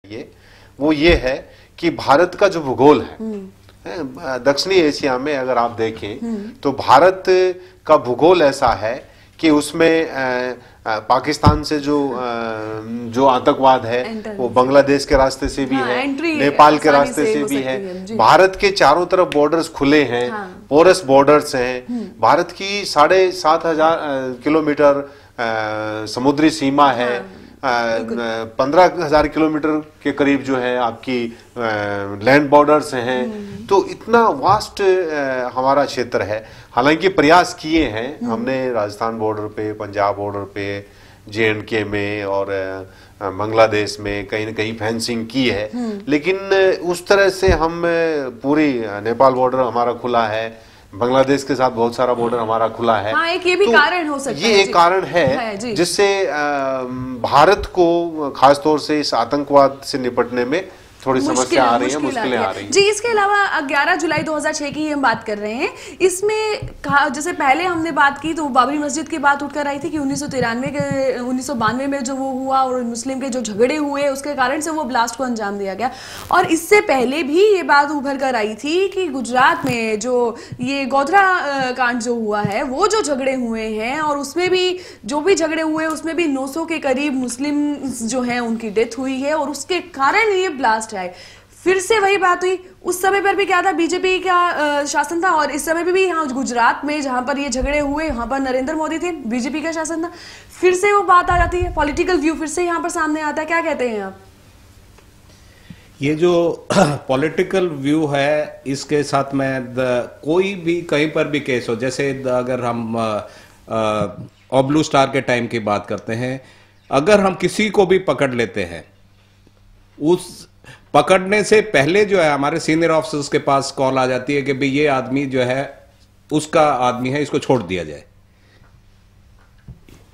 ये वो ये है कि भारत का जो भूगोल है दक्षिणी एशिया में अगर आप देखें तो भारत का भूगोल ऐसा है कि उसमें पाकिस्तान से जो आतंकवाद है वो बांग्लादेश के रास्ते से भी है, नेपाल के रास्ते से भी है। भारत के चारों तरफ बॉर्डर्स खुले हैं, पोरस बॉर्डर्स हैं। भारत की 7,500 किलोमीटर समुद्री सीमा है। 15,000 किलोमीटर के करीब जो है आपकी लैंड बॉर्डर्स हैं। तो इतना वास्ट हमारा क्षेत्र है। हालांकि प्रयास किए हैं हमने राजस्थान बॉर्डर पे, पंजाब बॉर्डर पे, JNK में और बांग्लादेश में कहीं न कहीं फेंसिंग की है, लेकिन उस तरह से हम पूरी नेपाल बॉर्डर हमारा खुला है, बांग्लादेश के साथ बहुत सारा बॉर्डर हमारा खुला है। हाँ, एक ये भी तो कारण हो सकता है। ये एक कारण है जिससे भारत को खासतौर से इस आतंकवाद से निपटने में थोड़ी समस्या आ रही है, मुश्किलें आ रही हैं। जी, इसके अलावा 11 जुलाई 2006 की हम बात कर रहे हैं। इसमें जैसे पहले हमने बात की तो बाबरी मस्जिद की बात उठकर आई थी कि 1992 में जो वो हुआ और मुस्लिम के जो झगड़े हुए उसके कारण से वो ब्लास्ट को अंजाम दिया गया। और इससे पहले भी ये बात उभर कर आई थी कि गुजरात में जो ये गोधरा कांड जो हुआ है, वो जो झगड़े हुए हैं और उसमें भी जो भी झगड़े हुए उसमें भी 900 के करीब मुस्लिम जो है उनकी डेथ हुई है और उसके कारण ये ब्लास्ट है। फिर से वही बात हुई। उस समय पर भी क्या था, बीजेपी का शासन था और इस समय भी यहाँ गुजरात में जहां पर ये झगड़े हुए यहाँ पर नरेंद्र मोदी थे, बीजेपी का शासन था। फिर से वो बात आ जाती है, पॉलिटिकल व्यू फिर से यहाँ पर सामने आता है। क्या कहते हैं आप? ये जो पॉलिटिकल व्यू है इसके साथ में कोई भी कहीं पर भी केस हो, जैसे अगर हम ब्लू स्टार के टाइम की बात करते हैं, अगर हम किसी को भी पकड़ लेते हैं, उस पकड़ने से पहले जो है हमारे सीनियर ऑफिसर्स के पास कॉल आ जाती है कि भाई ये आदमी जो है उसका आदमी है, इसको छोड़ दिया जाए।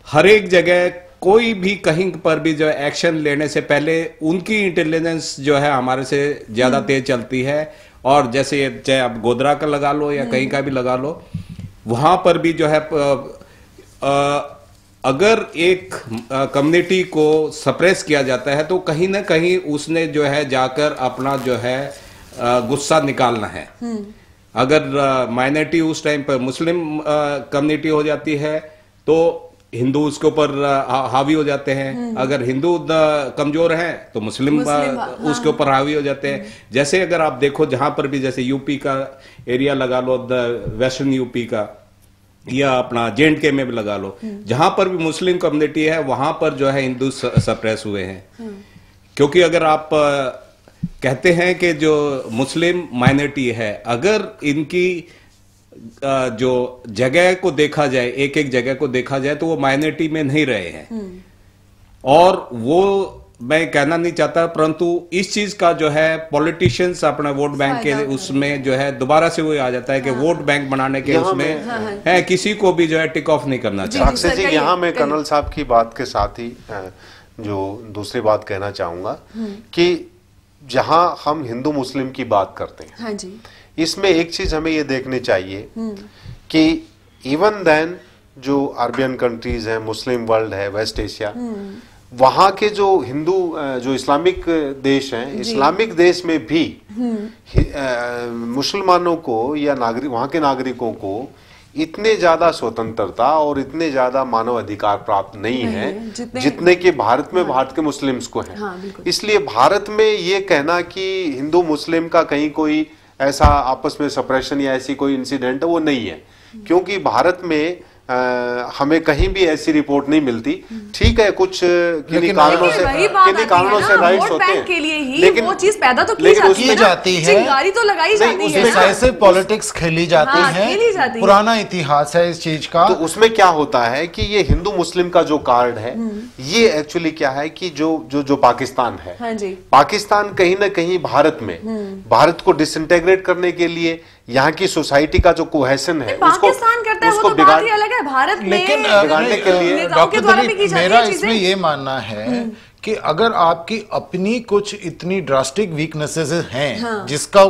हर एक जगह कोई भी कहीं पर भी जो है एक्शन लेने से पहले उनकी इंटेलिजेंस जो है हमारे से ज्यादा तेज चलती है। और जैसे चाहे आप गोधरा का लगा लो या कहीं का भी लगा लो, वहां पर भी जो है अगर एक कम्युनिटी को सप्रेस किया जाता है तो कहीं ना कहीं उसने जो है जाकर अपना जो है गुस्सा निकालना है। अगर माइनॉरिटी उस टाइम पर मुस्लिम कम्युनिटी हो जाती है तो हिंदू उसके ऊपर हावी हो जाते हैं। अगर हिंदू कमजोर हैं तो मुस्लिम उसके ऊपर हावी हो जाते हैं। जैसे अगर आप देखो जहां पर भी, जैसे यूपी का एरिया लगा लो, वेस्टर्न यूपी का, या अपना JNK में भी लगा लो, जहां पर भी मुस्लिम कम्युनिटी है वहां पर जो है हिंदू सप्रेस हुए हैं। क्योंकि अगर आप कहते हैं कि जो मुस्लिम माइनॉरिटी है, अगर इनकी जो जगह को देखा जाए, एक एक जगह को देखा जाए, तो वो माइनॉरिटी में नहीं रहे हैं। और वो मैं कहना नहीं चाहता, परंतु इस चीज का जो है पॉलिटिशियंस अपना वोट बैंक के उसमें जो है दोबारा से वो आ जाता है कि वोट बैंक बनाने के उसमें है, किसी को भी जो है टिक ऑफ नहीं करना चाहिए। यहाँ मैं कर्नल साहब की बात के साथ ही जो दूसरी बात कहना चाहूंगा कि जहां हम हिंदू मुस्लिम की बात करते हैं, हाँ जी, इसमें एक चीज हमें ये देखनी चाहिए कि इवन देन जो अरबियन कंट्रीज हैं, मुस्लिम वर्ल्ड है, वेस्ट एशिया, वहां के जो हिंदू जो इस्लामिक देश हैं, इस्लामिक देश में भी मुसलमानों को या वहां के नागरिकों को इतने ज्यादा स्वतंत्रता और इतने ज्यादा मानव अधिकार प्राप्त नहीं है जितने कि भारत में भारत के मुस्लिम्स को है। हाँ, इसलिए भारत में ये कहना कि हिंदू मुस्लिम का कहीं कोई ऐसा आपस में सप्रेशन या ऐसी कोई इंसिडेंट है, वो नहीं है। क्योंकि भारत में हमें कहीं भी ऐसी रिपोर्ट नहीं मिलती। ठीक है, कुछ किन्हीं कारणों से राइट्स होते हैं, के लिए ही लेकिन वो चीज पैदा तो की जाती है, चिंगारी तो लगाई जाती है, ऐसे पॉलिटिक्स खेली जाती है, पुराना इतिहास है इस चीज का। तो उसमें क्या होता है कि ये हिंदू मुस्लिम का जो कार्ड है, ये एक्चुअली क्या है कि जो पाकिस्तान है, पाकिस्तान कहीं ना कहीं भारत में भारत को डिसइंटेग्रेट करने के लिए यहाँ की सोसाइटी का जो कोहेशन है पाकिस्तान करता है, वो तो बात ही अलग है। भारत में बिगाड़ने के लिए डॉक्टर दिलीप, मेरा इसमें ये मानना है कि अगर आपकी अपनी कुछ इतनी ड्रास्टिक वीकनेसेस हैं, जिसका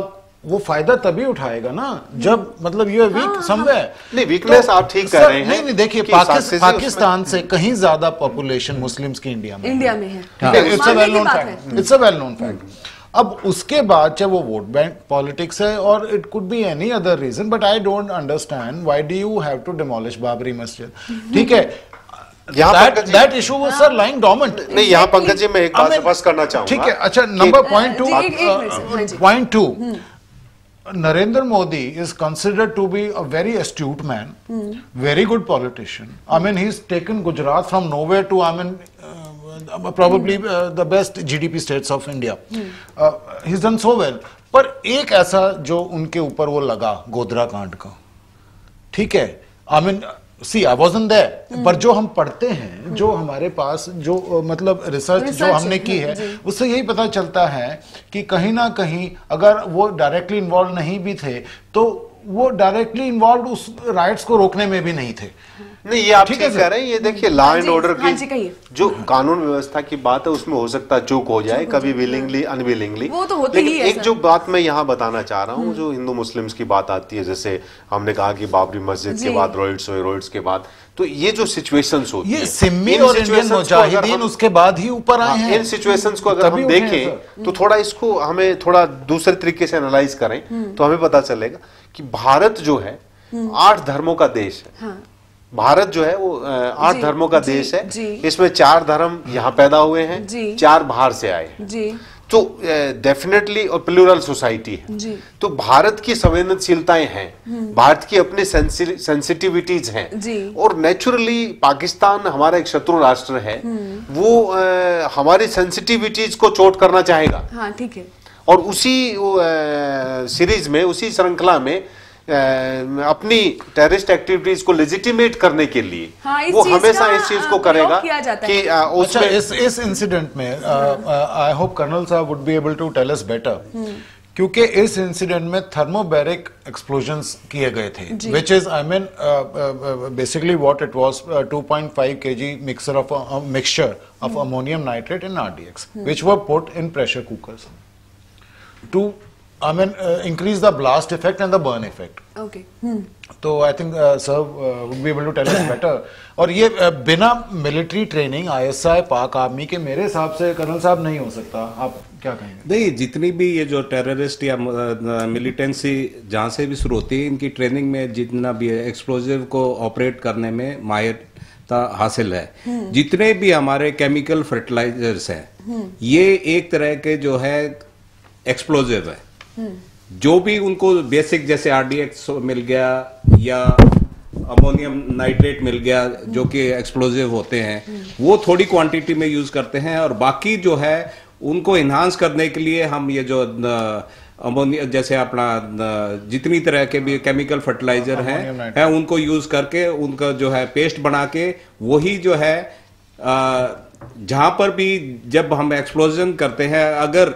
वो फायदा तभी उठाएगा ना जब मतलब ये वीक समवेयर। नहीं, वीकनेस आप ठीक कर रहे हैं। नहीं देखिए, पाकिस्तान से कहीं ज्यादा पॉपुलेशन मुस्लिम्स की इंडिया में है। It's a well known fact, it's a well known fact. अब उसके बाद चाहे वो वोट बैंक पॉलिटिक्स है और it could be any other reason, but I don't understand why do you have to demolish Babri Masjid. ठीक है, that issue was sir lying dormant। नहीं, यहाँ पंकज जी मैं एक बात स्पष्ट करना चाहूंगा। ठीक है, अच्छा, number point two, Narendra Modi is considered to be a very astute man, very good politician. I mean, he's taken Gujarat from nowhere to, I mean, probably the best GDP states of India. He's done so well. पर एक ऐसा जो उनके ऊपर वो लगा गोधरा कांड का, ठीक है, I mean, see, I wasn't there, पर जो हम पढ़ते हैं, जो हमारे पास जो मतलब रिसर्च जो हमने की है, उससे यही पता चलता है कि कहीं ना कहीं अगर वो डायरेक्टली इन्वॉल्व नहीं भी थे तो वो डायरेक्टली इन्वॉल्व उस राइट्स को रोकने में भी नहीं थे। नहीं, ये आप ठीक कह रहे हैं। ये देखिए, लॉ एंड ऑर्डर की जो कानून व्यवस्था की बात है उसमें हो सकता है चूक हो जाए कभी, विलिंगली अनविलिंगली, वो तो होती ही है। एक जो बात मैं यहाँ बताना चाह रहा हूँ, जो हिंदू मुस्लिम्स की बात आती है, जैसे हमने कहा कि बाबरी मस्जिद के बाद रोहिट्स के बाद, तो ये जो सिचुएशंस होती है, सिम्मी और इंडियन मुजाहिदीन उसके बाद ही ऊपर आए हैं। इन सिचुएशंस को अगर हम देखें तो थोड़ा इसको हमें थोड़ा दूसरे तरीके से एनालाइज करें तो हमें पता चलेगा कि भारत जो है 8 धर्मों का देश है। भारत जो है वो 8 धर्मों का देश है। इसमें 4 धर्म यहाँ पैदा हुए हैं, 4 बाहर से आए हैं, तो डेफिनेटली और प्लूरल सोसाइटी है। तो भारत की संवेदनशीलताएं हैं, भारत की अपनी सेंसिटिविटीज हैं, और नेचुरली पाकिस्तान हमारा एक शत्रु राष्ट्र है, वो हमारी सेंसिटिविटीज को चोट करना चाहेगा। हाँ, ठीक है। और उसी सीरीज में, उसी श्रृंखला में अपनी टेररिस्ट एक्टिविटीज को लेजिटिमेट करने के लिए वो हमेशा इस चीज को करेगा कि उसमें इस इंसिडेंट में आई होप कर्नल साहब would be able to tell us better, क्योंकि इस इंसिडेंट में थर्मोबैरिक एक्सप्लोजन्स किए गए थे, which is I mean basically what it was 2.5 kg mixture of ammonium nitrate in RDX which were put in pressure cookers to increase the blast effect and the burn effect. Okay. तो I think sir would be able to tell us better. और ये बिना military training ISI पाक army के मेरे हिसाब से colonel साहब नहीं हो सकता। आप क्या कहेंगे? नहीं, जितनी भी ये जो टेररिस्ट या मिलिटेंसी जहाँ से भी शुरू होती है, इनकी ट्रेनिंग में जितना भी एक्सप्लोजिव को ऑपरेट करने में माहिरता हासिल है। जितने भी हमारे केमिकल फर्टिलाइजर्स हैं, ये एक तरह के जो है एक्सप्लोजिव है। जो भी उनको बेसिक जैसे RDX मिल गया या अमोनियम नाइट्रेट मिल गया जो कि एक्सप्लोजिव होते हैं, वो थोड़ी क्वांटिटी में यूज करते हैं, और बाकी जो है उनको इन्हांस करने के लिए हम ये जो अमोनिया जैसे अपना जितनी तरह के भी केमिकल फर्टिलाइजर हैं उनको यूज करके उनका जो है पेस्ट बना के, वही जो है जहां पर भी जब हम एक्सप्लोजन करते हैं, अगर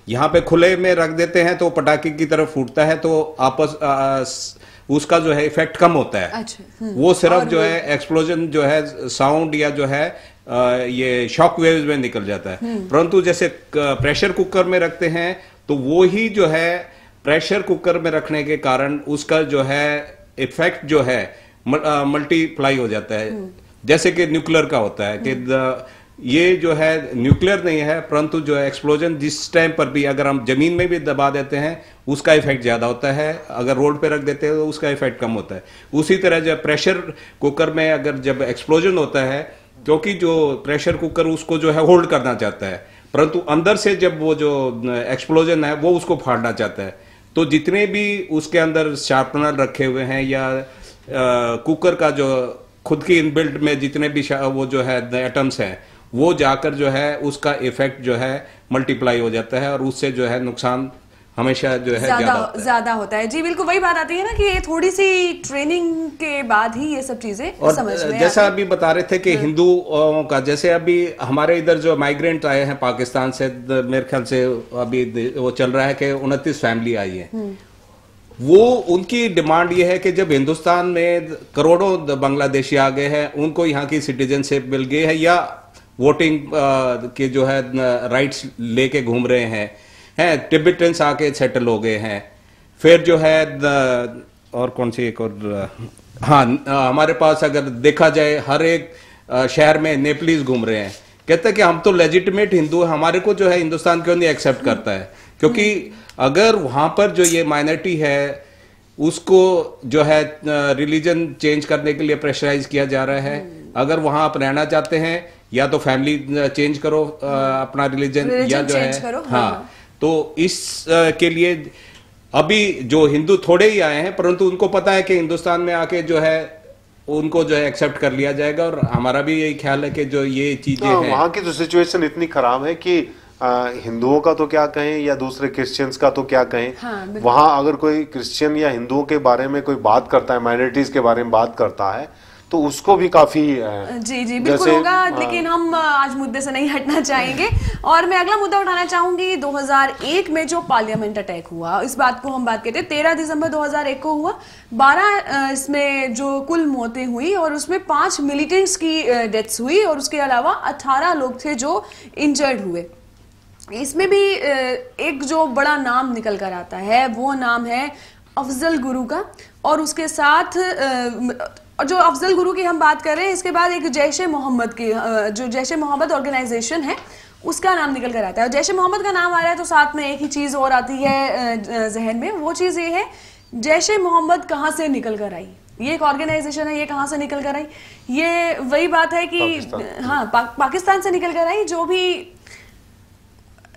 यहाँ पे खुले में रख देते हैं तो पटाखे की तरफ फूटता है, तो आपस उसका जो है इफेक्ट कम होता है। अच्छा, वो सिर्फ जो है एक्सप्लोजन जो है साउंड या जो है ये शॉक वेव्स में निकल जाता है। परंतु जैसे प्रेशर कुकर में रखते हैं तो वो ही जो है प्रेशर कुकर में रखने के कारण उसका जो है इफेक्ट जो है मल्टीप्लाई हो जाता है। जैसे कि न्यूक्लियर का होता है कि ये जो है न्यूक्लियर नहीं है, परंतु जो है एक्सप्लोजन जिस टाइम पर भी अगर हम जमीन में भी दबा देते हैं उसका इफेक्ट ज्यादा होता है, अगर रोड पे रख देते हैं तो उसका इफेक्ट कम होता है। उसी तरह जब प्रेशर कुकर में अगर जब एक्सप्लोजन होता है, क्योंकि जो प्रेशर कुकर उसको जो है होल्ड करना चाहता है, परंतु अंदर से जब वो जो एक्सप्लोजन है वो उसको फाड़ना चाहता है, तो जितने भी उसके अंदर शार्पनर रखे हुए हैं या कुकर का जो खुद की इनबिल्ट में जितने भी वो जो है एटम्स हैं, वो जाकर जो है उसका इफेक्ट जो है मल्टीप्लाई हो जाता है, और उससे जो है नुकसान हमेशा जो है ज्यादा होता है। जी बिल्कुल, वही बात आती है ना कि ये थोड़ी सी ट्रेनिंग के बाद ही ये सब चीजें समझ में जैसा अभी बता रहे थे कि हिंदुओं का, जैसे अभी हमारे इधर जो माइग्रेंट आए हैं पाकिस्तान से, मेरे ख्याल से अभी वो चल रहा है कि 29 फैमिली आई है। वो उनकी डिमांड ये है कि जब हिंदुस्तान में करोड़ों बांग्लादेशी आ गए हैं, उनको यहाँ की सिटीजनशिप मिल गई है या वोटिंग के जो है राइट्स लेके घूम रहे हैं, टिबेटन्स आके सेटल हो गए हैं, फिर जो है और कौन सी एक और, हाँ, हमारे पास अगर देखा जाए हर एक शहर में नेपलीज घूम रहे हैं, कहते हैं कि हम तो लेजिटिमेट हिंदू हैं, हमारे को जो है हिंदुस्तान क्यों नहीं एक्सेप्ट करता है, क्योंकि अगर वहां पर जो ये माइनॉरिटी है उसको जो है रिलीजन चेंज करने के लिए प्रेशराइज किया जा रहा है। अगर वहां आप रहना चाहते हैं या तो फैमिली चेंज करो अपना रिलीजन या जो है, हाँ, तो इस के लिए अभी जो हिंदू थोड़े ही आए हैं, परंतु उनको पता है कि हिंदुस्तान में आके जो है उनको जो है एक्सेप्ट कर लिया जाएगा, और हमारा भी यही ख्याल है कि जो ये चीजें हैं, वहाँ की जो सिचुएशन इतनी खराब है कि हिंदुओं का तो क्या कहें या दूसरे क्रिश्चियंस का तो क्या कहें, हाँ, वहाँ अगर कोई क्रिश्चियन या हिंदुओं के बारे में कोई बात करता है, माइनॉरिटीज के बारे में बात करता है, तो उसको भी काफी जी बिल्कुल होगा। लेकिन हम आज मुद्दे से नहीं हटना चाहेंगे, और मैं अगला मुद्दा उठाना चाहूंगी 2001 में जो पार्लियामेंट अटैक हुआ, इस बात को हम बात करते हैं। 13 दिसंबर 2001 को हुआ, 12 इसमें जो कुल मौतें हुई और उसमें 5 मिलिटेंट्स की डेथ्स हुई, और उसके अलावा 18 लोग थे जो इंजर्ड हुए। इसमें भी एक जो बड़ा नाम निकल कर आता है वो नाम है अफजल गुरु का, और उसके साथ और जो अफजल गुरु की हम बात कर रहे हैं, इसके बाद एक जैश ए मोहम्मद की, जो जैश ए मोहम्मद ऑर्गेनाइजेशन है उसका नाम निकल कर आता है। और जैश ए मोहम्मद का नाम आ रहा है तो साथ में एक ही चीज और आती है जहन में, वो चीज ये है जैश ए मोहम्मद कहाँ से निकल कर आई, ये एक ऑर्गेनाइजेशन है, ये कहाँ से निकल कर आई, ये वही बात है कि हाँ पाकिस्तान से निकल कर आई।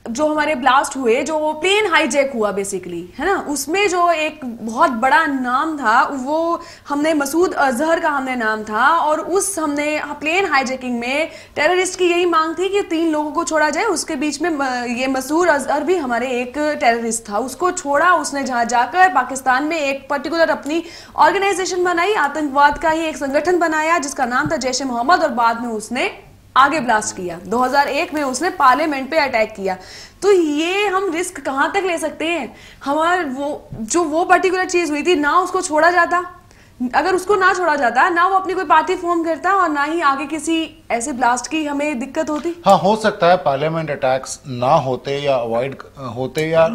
जो हमारे ब्लास्ट हुए, जो प्लेन हाईजैक हुआ बेसिकली, है ना, उसमें जो एक बहुत बड़ा नाम था वो हमने मसूद अजहर का हमने नाम था, और उस हमने प्लेन हाईजैकिंग में टेररिस्ट की यही मांग थी कि 3 लोगों को छोड़ा जाए। उसके बीच में ये मसूद अजहर भी हमारे एक टेररिस्ट था, उसको छोड़ा, उसने जहाँ जाकर पाकिस्तान में एक पर्टिकुलर अपनी ऑर्गेनाइजेशन बनाई, आतंकवाद का ही एक संगठन बनाया जिसका नाम था जैश ए मोहम्मद, और बाद में उसने आगे ब्लास्ट किया। 2001 में उसने पार्लियामेंट पे अटैक किया। तो ये हम रिस्क कहां तक ले सकते हैं? हमारे वो पर्टिकुलर चीज हुई थी, ना उसको छोड़ा जाता, अगर उसको ना छोड़ा जाता, ना वो अपनी कोई पार्टी फॉर्म करता, और ना ही आगे किसी ऐसे ब्लास्ट की हमें दिक्कत होती। हाँ, हो सकता है पार्लियामेंट अटैक्स ना होते या अवॉइड होते, या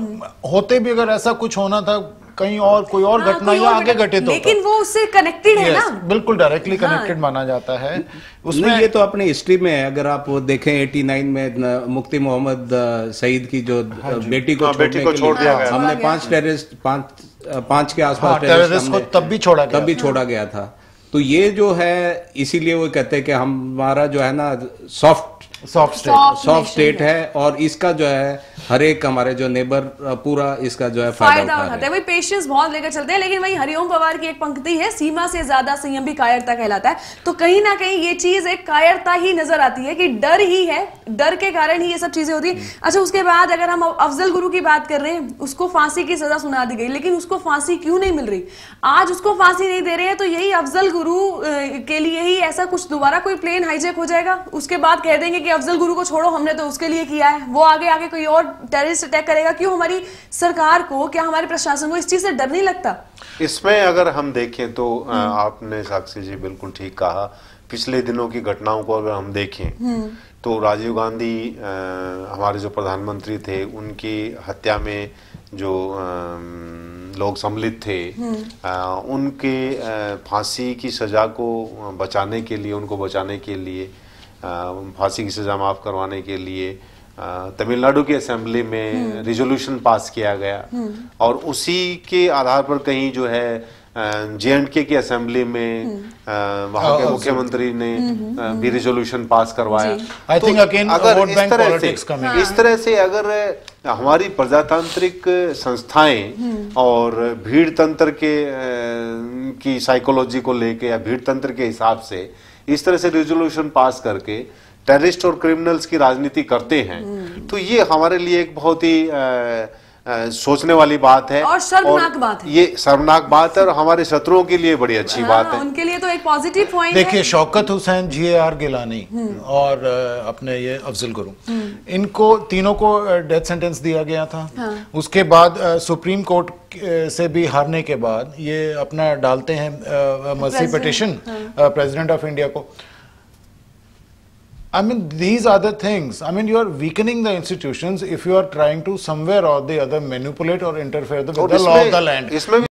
होते भी अगर ऐसा कुछ होना था कहीं और कोई और घटना या आगे घटित होता, लेकिन वो उससे कनेक्टेड है ना, बिल्कुल डायरेक्टली कनेक्टेड माना जाता है उसमें। ये तो अपनी हिस्ट्री में है, अगर आप देखें 89 में मुफ्ती मोहम्मद सईद की जो बेटी को छोड़ दिया गया, हमने 5 टेररिस्ट 5 के आसपास टेररिस्ट को तब भी छोड़ा गया था। तो ये जो है, इसीलिए वो कहते हैं कि हमारा जो है ना सॉफ्ट स्टेट है, और इसका जो है हर एक हमारे जो नेबर पूरा इसका जो है फायदा उठाते हैं। वही पेशेंस बहुत लेकर चलते हैं। लेकिन वही हरिओम पवार की एक पंक्ति है, सीमा से ज्यादा संयम भी कायरता कहलाता है। तो कहीं ना कहीं ये चीज एक कायरता ही नजर आती है कि डर ही है, डर के कारण ही ये सब चीजें होती है। अच्छा, उसके बाद अगर हम अफजल गुरु की बात कर रहे हैं, उसको फांसी की सजा सुना दी गई, लेकिन उसको फांसी क्यों नहीं मिल रही? आज उसको फांसी नहीं दे रहे हैं तो यही अफजल गुरु के लिए ही ऐसा कुछ दोबारा कोई प्लेन हाईजैक हो जाएगा, उसके बाद कह देंगे कि अफजल गुरु को छोड़ो, हमने तो उसके लिए किया है, वो आगे कोई और टेररिस्ट अटैक करेगा। क्यों हमारी सरकार को, क्या हमारे प्रशासन को इस चीज से डर नहीं लगता? इसमें अगर हम देखें तो आपने साक्षी जी बिल्कुल ठीक कहा। पिछले दिनों की घटनाओं को अगर हम देखें तो राजीव गांधी हमारे जो प्रधानमंत्री थे, उनकी हत्या में जो लोग सम्मिलित थे, उनके फांसी की सजा को बचाने के लिए, उनको बचाने के लिए, फांसी की सजा माफ करवाने के लिए तमिलनाडु की असेंबली में रिजोल्यूशन पास किया गया, और उसी के आधार पर कहीं जो है J&K की असेंबली में वहां के मुख्यमंत्री ने भी रिजोल्यूशन पास करवाया। I think again vote bank politics coming. इस तरह से अगर हमारी प्रजातांत्रिक संस्थाएं और भीड़ तंत्र की साइकोलॉजी को लेके या भीड़ तंत्र के हिसाब से इस तरह से रिजोल्यूशन पास करके टेररिस्ट और क्रिमिनल्स की राजनीति करते हैं, तो ये हमारे लिए एक बहुत ही सोचने वाली बात है, और शर्मनाक बात है। ये शर्मनाक बात है, और हमारे शत्रुओं के लिए बड़ी अच्छी बात है। उनके लिए तो एक पॉजिटिव पॉइंट है। देखिए, शौकत हुसैन, GAR गिलानी और अपने ये अफजल गुरु, इनको तीनों को डेथ सेंटेंस दिया गया था। उसके बाद सुप्रीम कोर्ट से भी हारने के बाद ये अपना डालते हैं mercy petition president of India को। I mean, these are the things. I mean, you are weakening the institutions if you are trying to somewhere or the other manipulate or interfere with the law of the land.